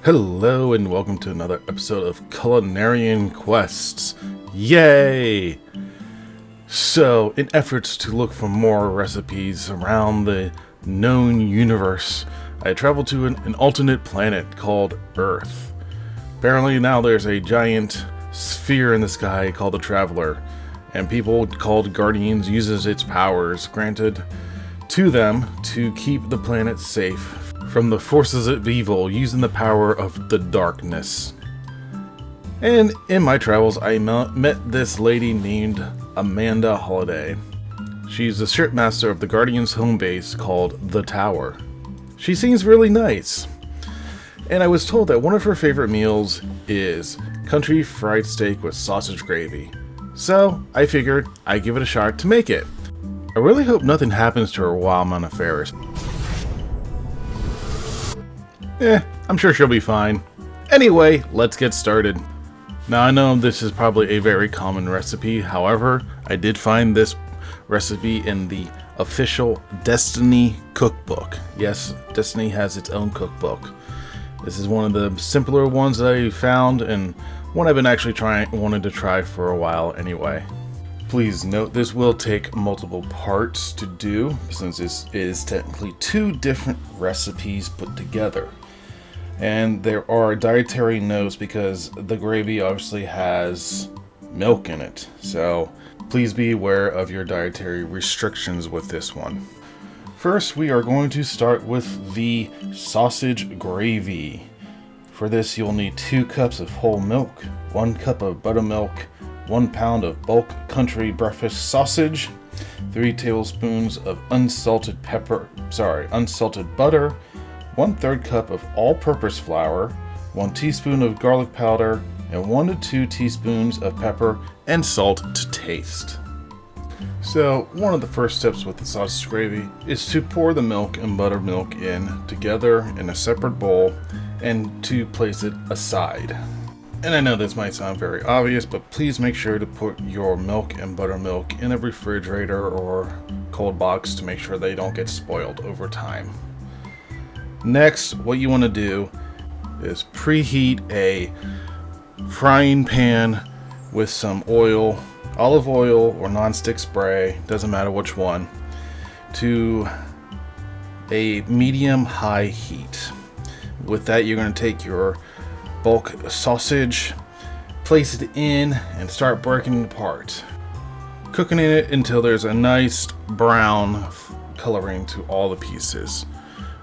Hello and welcome to another episode of Culinarian Quests. Yay! So, in efforts to look for more recipes around the known universe, I traveled to an alternate planet called Earth. Apparently now there's a giant sphere in the sky called the Traveler, and people called Guardians uses its powers granted to them to keep the planet safe from the forces of evil using the power of the darkness. And in my travels, I met this lady named Amanda Holiday. She's the shipmaster of the Guardian's home base called The Tower. She seems really nice. And I was told that one of her favorite meals is country fried steak with sausage gravy. So I figured I'd give it a shot to make it. I really hope nothing happens to her while I'm on a Ferris. I'm sure she'll be fine. Anyway, let's get started. Now I know this is probably a very common recipe, however, I did find this recipe in the official Destiny cookbook. Yes, Destiny has its own cookbook. This is one of the simpler ones that I found, and one I've been actually wanted to try for a while anyway. Please note this will take multiple parts to do, since this is technically two different recipes put together. And there are dietary notes because the gravy obviously has milk in it. So please be aware of your dietary restrictions with this one. First, we are going to start with the sausage gravy. For this, you'll need 2 cups of whole milk, 1 cup of buttermilk, 1 pound of bulk country breakfast sausage, 3 tablespoons of unsalted butter, 1/3 cup of all-purpose flour, 1 teaspoon of garlic powder, and 1 to 2 teaspoons of pepper and salt to taste. So, one of the first steps with the sausage gravy is to pour the milk and buttermilk in together in a separate bowl and to place it aside. And I know this might sound very obvious, but please make sure to put your milk and buttermilk in a refrigerator or cold box to make sure they don't get spoiled over time. Next, what you want to do is preheat a frying pan with some oil, olive oil or nonstick spray, doesn't matter which one, to a medium-high heat. With that, you're going to take your bulk sausage, place it in, and start breaking it apart. Cooking it until there's a nice brown coloring to all the pieces.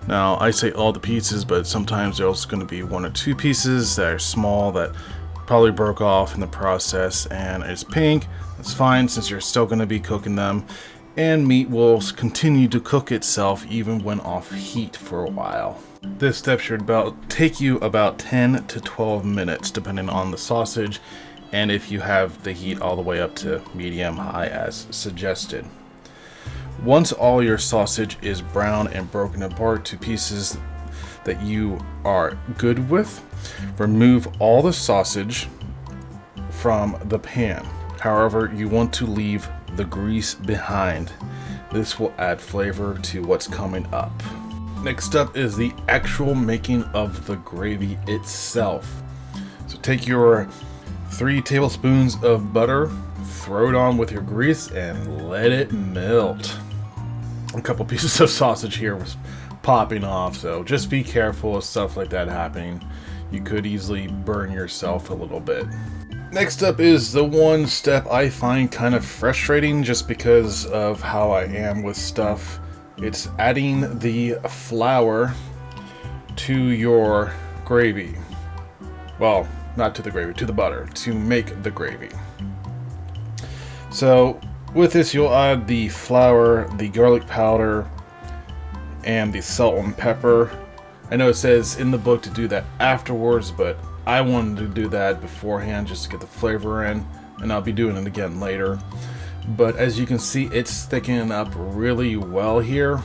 Now, I say all the pieces, but sometimes there's going to be 1 or 2 pieces that are small that probably broke off in the process, and it's pink. That's fine since you're still going to be cooking them, and meat will continue to cook itself even when off heat for a while. This step should take you about 10 to 12 minutes depending on the sausage, and if you have the heat all the way up to medium-high as suggested. Once all your sausage is brown and broken apart to pieces that you are good with, remove all the sausage from the pan. However, you want to leave the grease behind. This will add flavor to what's coming up. Next up is the actual making of the gravy itself. So take your 3 tablespoons of butter, throw it on with your grease, and let it melt. A couple pieces of sausage here was popping off, so just be careful of stuff like that happening. You could easily burn yourself a little bit. Next up is the one step I find kind of frustrating just because of how I am with stuff. It's adding the flour to your gravy. Well, not to the gravy, to the butter, to make the gravy. So with this, you'll add the flour, the garlic powder, and the salt and pepper. I know it says in the book to do that afterwards, but I wanted to do that beforehand just to get the flavor in, and I'll be doing it again later. But as you can see, it's thickening up really well here.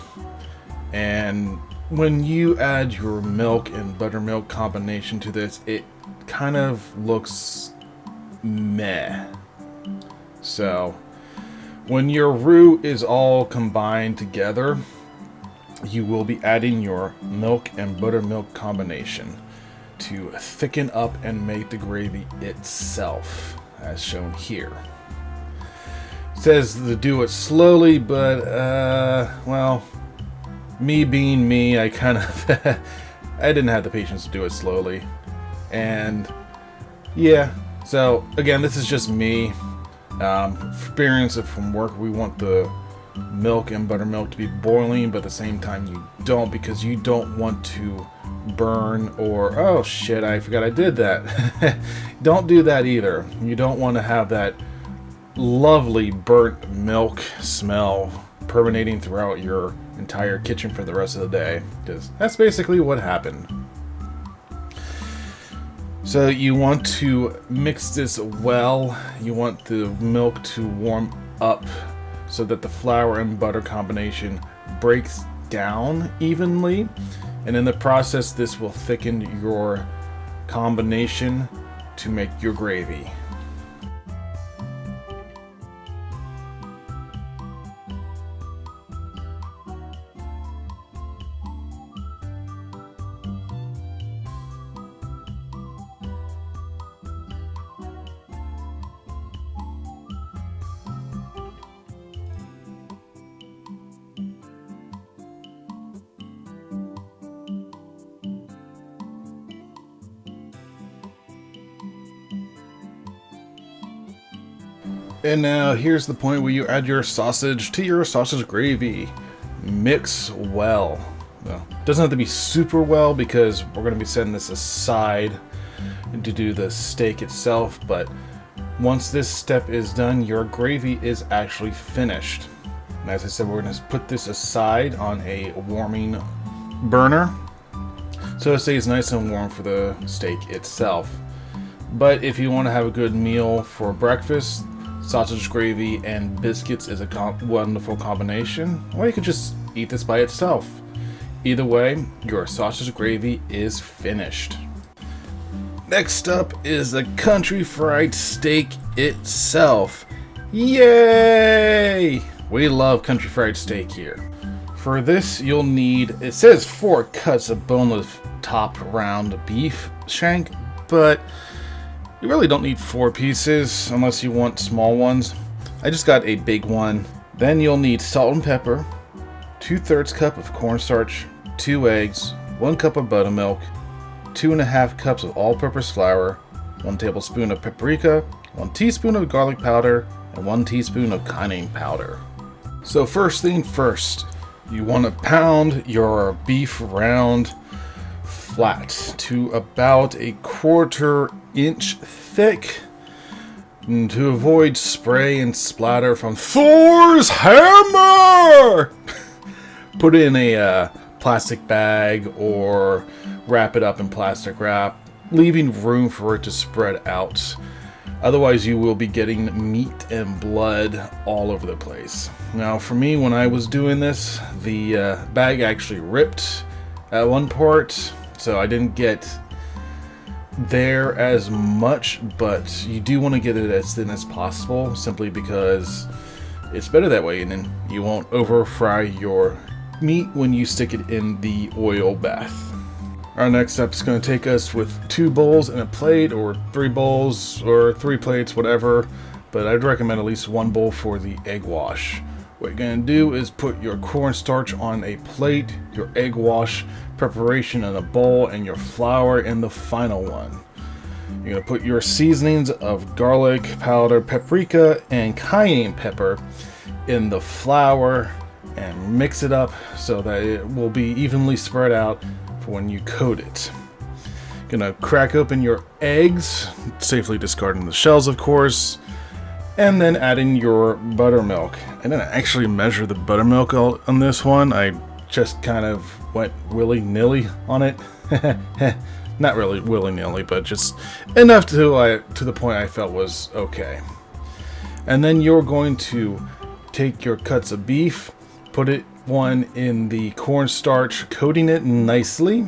And when you add your milk and buttermilk combination to this, it kind of looks meh. So when your roux is all combined together, you will be adding your milk and buttermilk combination. to thicken up and make the gravy itself, as shown here. It says to do it slowly, but well, me being me, I kind of I didn't have the patience to do it slowly. And yeah, so again, this is just me. Experience it from work. We want the milk and buttermilk to be boiling, but at the same time you don't, because you don't want to burn or, oh shit, I forgot I did that. Don't do that either. You don't want to have that lovely burnt milk smell permeating throughout your entire kitchen for the rest of the day, because that's basically what happened. So you want to mix this well. You want the milk to warm up so that the flour and butter combination breaks down evenly. And in the process, this will thicken your combination to make your gravy. And now here's the point where you add your sausage to your sausage gravy. Mix well. Well, it doesn't have to be super well because we're going to be setting this aside to do the steak itself, but once this step is done, your gravy is actually finished. And as I said, we're going to put this aside on a warming burner so it stays nice and warm for the steak itself. But if you want to have a good meal for breakfast, sausage gravy and biscuits is a wonderful combination, or you could just eat this by itself. Either way, your sausage gravy is finished. Next up is the country fried steak itself. Yay! We love country fried steak here. For this, you'll need, it says 4 cuts of boneless top round beef shank, but you really don't need 4 pieces unless you want small ones. I just got a big one. Then you'll need salt and pepper, 2/3 cup of cornstarch, 2 eggs, 1 cup of buttermilk, 2.5 cups of all-purpose flour, 1 tablespoon of paprika, 1 teaspoon of garlic powder, and 1 teaspoon of cayenne powder. So first thing first, you want to pound your beef round flat to about a 1/4 inch thick, and to avoid spray and splatter from Thor's hammer. Put it in a plastic bag or wrap it up in plastic wrap, leaving room for it to spread out. Otherwise you will be getting meat and blood all over the place. Now for me, when I was doing this, the bag actually ripped at one part, so I didn't get there as much, but you do want to get it as thin as possible, simply because it's better that way, and then you won't over fry your meat when you stick it in the oil bath. Our next step is going to take us with 2 bowls and a plate, or 3 bowls or 3 plates, whatever, but I'd recommend at least 1 bowl for the egg wash. What you're going to do is put your cornstarch on a plate, your egg wash preparation in a bowl, and your flour in the final one. You're going to put your seasonings of garlic powder, paprika, and cayenne pepper in the flour and mix it up so that it will be evenly spread out for when you coat it. Gonna crack open your eggs, safely discarding the shells of course, and then add in your buttermilk. I didn't actually measure the buttermilk on this one, I just kind of went willy-nilly on it. Not really willy-nilly, but just enough to the point I felt was okay. And then you're going to take your cuts of beef, put it one in the cornstarch, coating it nicely,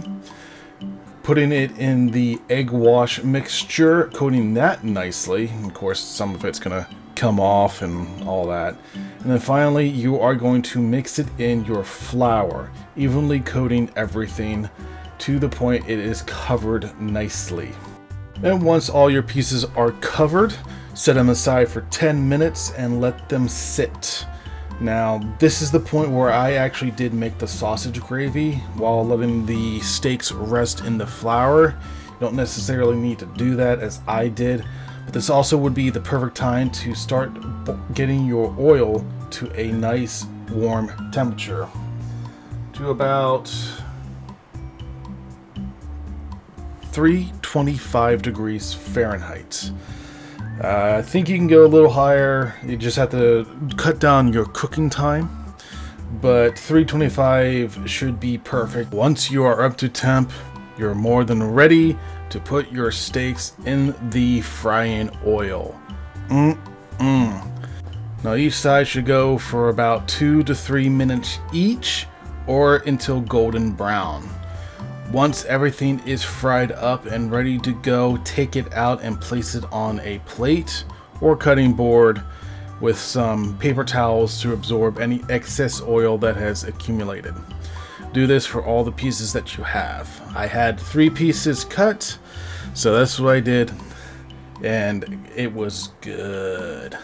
putting it in the egg wash mixture, coating that nicely. Of course, some of it's gonna come off and all that. And then finally, you are going to mix it in your flour, evenly coating everything to the point it is covered nicely. And once all your pieces are covered, set them aside for 10 minutes and let them sit. Now, this is the point where I actually did make the sausage gravy while letting the steaks rest in the flour. You don't necessarily need to do that as I did, but this also would be the perfect time to start getting your oil to a nice warm temperature, to about 325 degrees Fahrenheit. I think you can go a little higher. You just have to cut down your cooking time, but 325 should be perfect. Once you are up to temp, you're more than ready to put your steaks in the frying oil. Now each side should go for about 2 to 3 minutes each, or until golden brown. Once everything is fried up and ready to go, take it out and place it on a plate or cutting board with some paper towels to absorb any excess oil that has accumulated. Do this for all the pieces that you have. I had 3 pieces cut, so that's what I did, and it was good.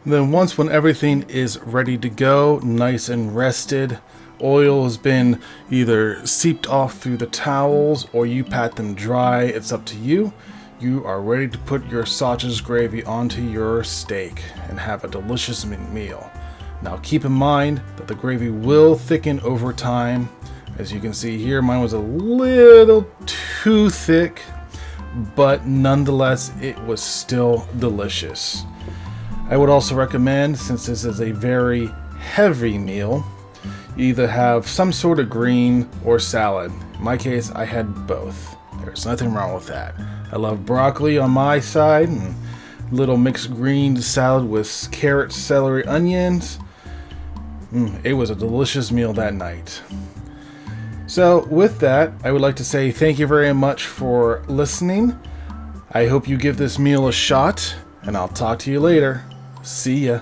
Then when everything is ready to go, nice and rested, oil has been either seeped off through the towels or you pat them dry, it's up to you. You are ready to put your sausage gravy onto your steak and have a delicious meal. Now keep in mind that the gravy will thicken over time. As you can see here, mine was a little too thick, but nonetheless it was still delicious. I would also recommend, since this is a very heavy meal, you either have some sort of green or salad. In my case, I had both. There's nothing wrong with that. I love broccoli on my side and little mixed green salad with carrots, celery, onions. It was a delicious meal that night. So with that, I would like to say thank you very much for listening. I hope you give this meal a shot, and I'll talk to you later. See ya.